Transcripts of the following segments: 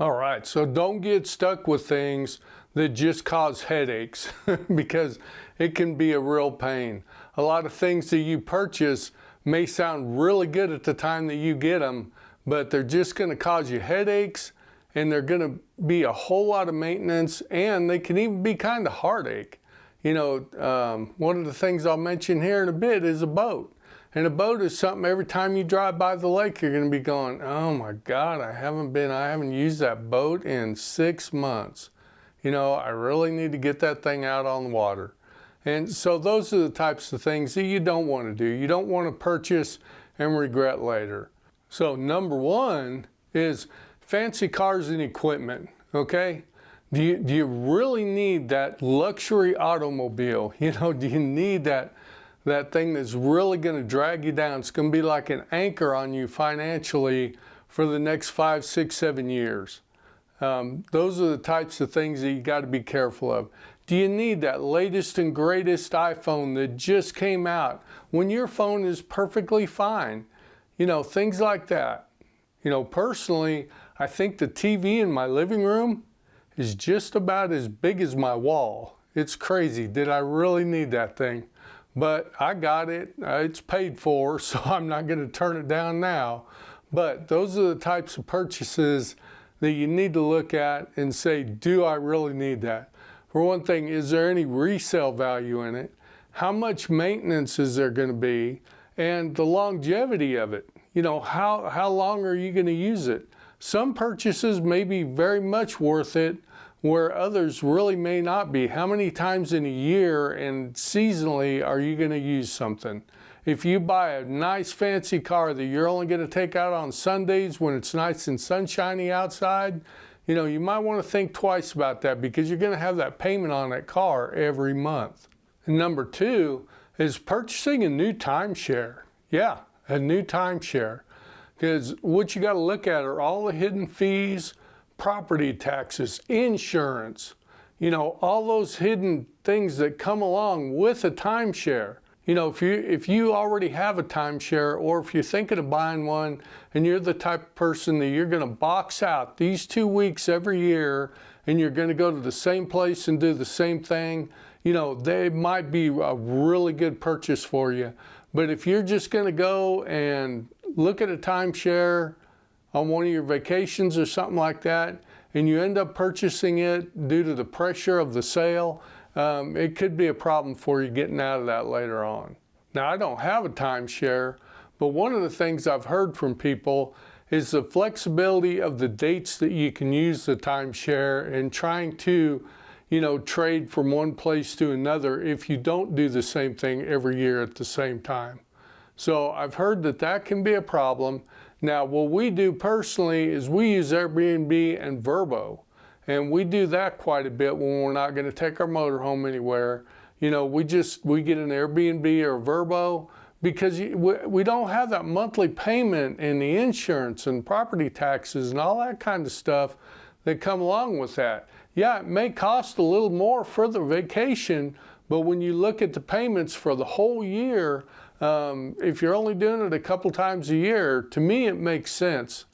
All right, so don't get stuck with things that just cause headaches because it can be a real pain. A lot of things that you purchase may sound really good at the time that you get them, but they're just going to cause you headaches, and they're going to be a whole lot of maintenance, and they can even be kind of heartache. One of the things I'll mention here in a bit is a boat. And a boat is something every time you drive by the lake, you're going to be going, oh my God, I haven't used that boat in 6 months. I really need to get that thing out on the water. And so those are the types of things that you don't want to do. You don't want to purchase and regret later. So number one is fancy cars and equipment, okay? Do you really need that luxury automobile? Do you need that thing that's really going to drag you down? It's going to be like an anchor on you financially for the next 5, 6, 7 years. Those are the types of things that you got to be careful of. Do you need that latest and greatest iPhone that just came out when your phone is perfectly fine? Things like that. Personally, I think the TV in my living room is just about as big as my wall. It's crazy. Did I really need that thing? But I got it. It's paid for, so I'm not going to turn it down now. But those are the types of purchases that you need to look at and say, do I really need that? For one thing, is there any resale value in it? How much maintenance is there going to be? And the longevity of it. How long are you going to use it? Some purchases may be very much worth it, where others really may not be. How many times in a year and seasonally are you going to use something? If you buy a nice fancy car that you're only going to take out on Sundays when it's nice and sunshiny outside, you might want to think twice about that, because you're going to have that payment on that car every month. And number two is purchasing a new timeshare. Yeah, a new timeshare. Because what you got to look at are all the hidden fees, property taxes, insurance, all those hidden things that come along with a timeshare. If you already have a timeshare, or if you're thinking of buying one and you're the type of person that you're going to box out these 2 weeks every year and you're going to go to the same place and do the same thing, they might be a really good purchase for you. But if you're just going to go and look at a timeshare on one of your vacations or something like that, and you end up purchasing it due to the pressure of the sale, it could be a problem for you getting out of that later on. Now, I don't have a timeshare, but one of the things I've heard from people is the flexibility of the dates that you can use the timeshare, and trying to, trade from one place to another if you don't do the same thing every year at the same time. So I've heard that can be a problem. Now, what we do personally is we use Airbnb and Vrbo, and we do that quite a bit when we're not going to take our motorhome anywhere. We get an Airbnb or a Vrbo, because we don't have that monthly payment and the insurance and property taxes and all that kind of stuff that come along with that. Yeah, it may cost a little more for the vacation, but when you look at the payments for the whole year, if you're only doing it a couple times a year, to me it makes sense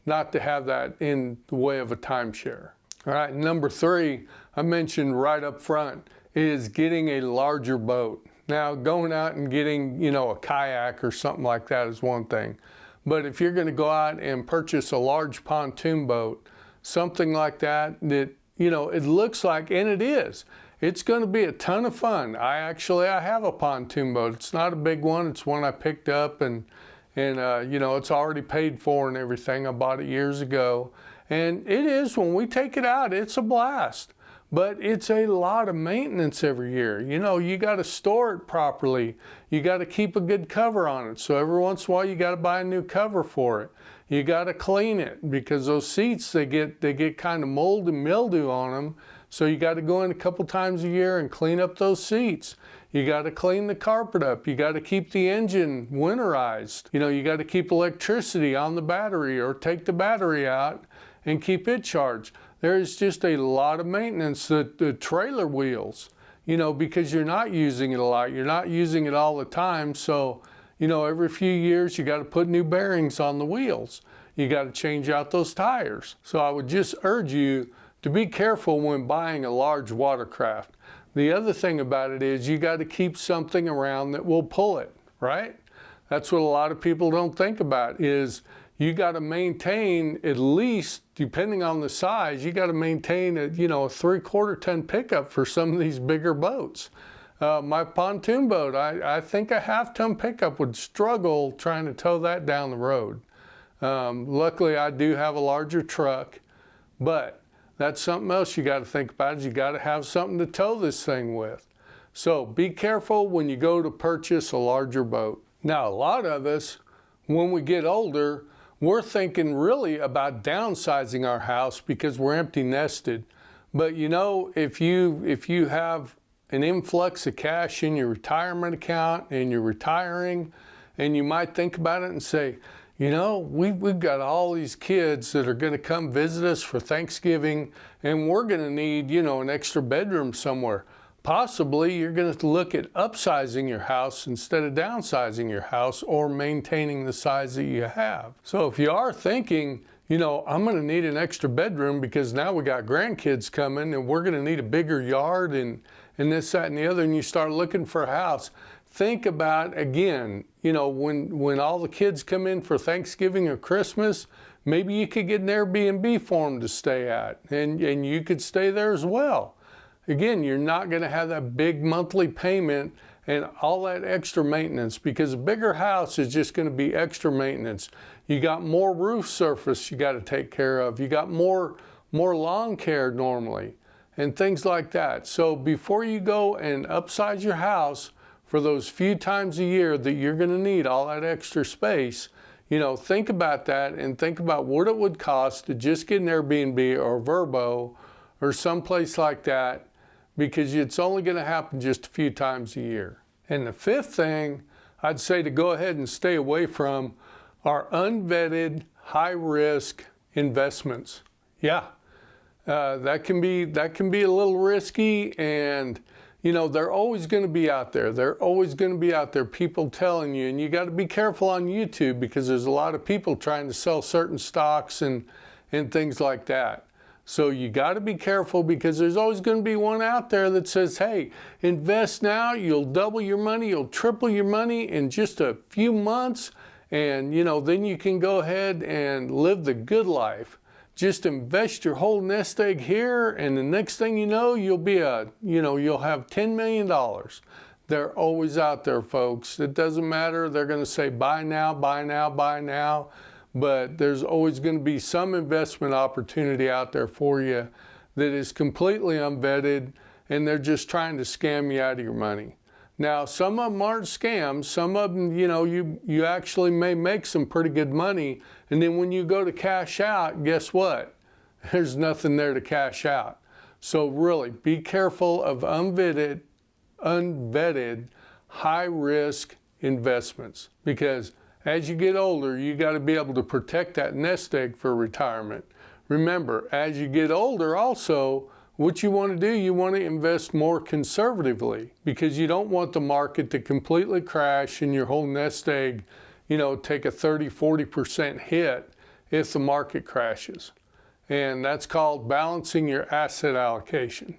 not to have that in the way of a timeshare. All right, number three, I mentioned right up front, is getting a larger boat. Now, going out and getting, a kayak or something like that is one thing. But if you're going to go out and purchase a large pontoon boat, something like that, it looks like, and it is, it's going to be a ton of fun. I have a pontoon boat. It's not a big one. It's one I picked up, and it's already paid for and everything. I bought it years ago. And it is, when we take it out, it's a blast. But it's a lot of maintenance every year. You got to store it properly. You got to keep a good cover on it. So every once in a while, you got to buy a new cover for it. You got to clean it, because those seats, they get kind of mold and mildew on them. So you got to go in a couple times a year and clean up those seats. You got to clean the carpet up. You got to keep the engine winterized. You got to keep electricity on the battery, or take the battery out and keep it charged. There's just a lot of maintenance. The trailer wheels, because you're not using it a lot. You're not using it all the time. So, every few years you got to put new bearings on the wheels. you got to change out those tires. So I would just urge you to be careful when buying a large watercraft. The other thing about it is you got to keep something around that will pull it, right? That's what a lot of people don't think about is you got to maintain at least, depending on the size, you got to maintain a 3/4 ton pickup for some of these bigger boats. My pontoon boat, I think a 1/2 ton pickup would struggle trying to tow that down the road. Luckily, I do have a larger truck, but that's something else you got to think about is you got to have something to tow this thing with. So be careful when you go to purchase a larger boat. Now, a lot of us, when we get older, we're thinking really about downsizing our house because we're empty nested. But if you have an influx of cash in your retirement account and you're retiring, and you might think about it and say, we've got all these kids that are going to come visit us for Thanksgiving, and we're going to need, an extra bedroom somewhere. Possibly you're going to look at upsizing your house instead of downsizing your house or maintaining the size that you have. So if you are thinking, I'm going to need an extra bedroom because now we got grandkids coming and we're going to need a bigger yard and this, that, and the other, and you start looking for a house, think about, again, when all the kids come in for Thanksgiving or Christmas, maybe you could get an Airbnb for them to stay at, and you could stay there as well. Again, you're not going to have that big monthly payment and all that extra maintenance because a bigger house is just going to be extra maintenance. You got more roof surface you got to take care of. You got more lawn care normally and things like that. So before you go and upsize your house for those few times a year that you're going to need all that extra space, think about that and think about what it would cost to just get an Airbnb or Vrbo or someplace like that, because it's only going to happen just a few times a year. And the fifth thing I'd say to go ahead and stay away from are unvetted, high-risk investments. Yeah, that can be a little risky, and they're always going to be out there. They're always going to be out there, people telling you, and you got to be careful on YouTube because there's a lot of people trying to sell certain stocks and things like that. So you got to be careful because there's always going to be one out there that says, hey, invest now, you'll double your money, you'll triple your money in just a few months, and then you can go ahead and live the good life. Just invest your whole nest egg here, and the next thing you know, you'll have $10 million. They're always out there, folks. It doesn't matter. They're going to say buy now, buy now, buy now. But there's always going to be some investment opportunity out there for you that is completely unvetted, and they're just trying to scam you out of your money. Now, some of them aren't scams. Some of them, you actually may make some pretty good money, and then when you go to cash out, guess what? There's nothing there to cash out. So really, be careful of unvetted, high-risk investments, because as you get older, you got to be able to protect that nest egg for retirement. Remember, as you get older also, what you want to do, you want to invest more conservatively because you don't want the market to completely crash and your whole nest egg, take a 30-40% hit if the market crashes. And that's called balancing your asset allocation.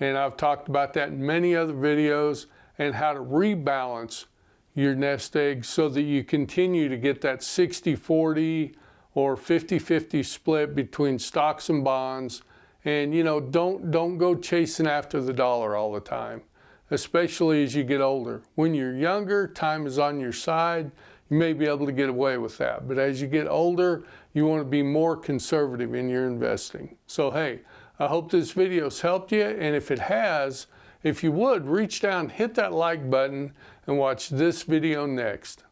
And I've talked about that in many other videos and how to rebalance your nest egg so that you continue to get that 60-40 or 50-50 split between stocks and bonds. And don't go chasing after the dollar all the time, especially as you get older. When you're younger, time is on your side. You may be able to get away with that. But as you get older, you want to be more conservative in your investing. So hey, I hope this video's helped you, and if it has, if you would, reach down, hit that like button, and watch this video next.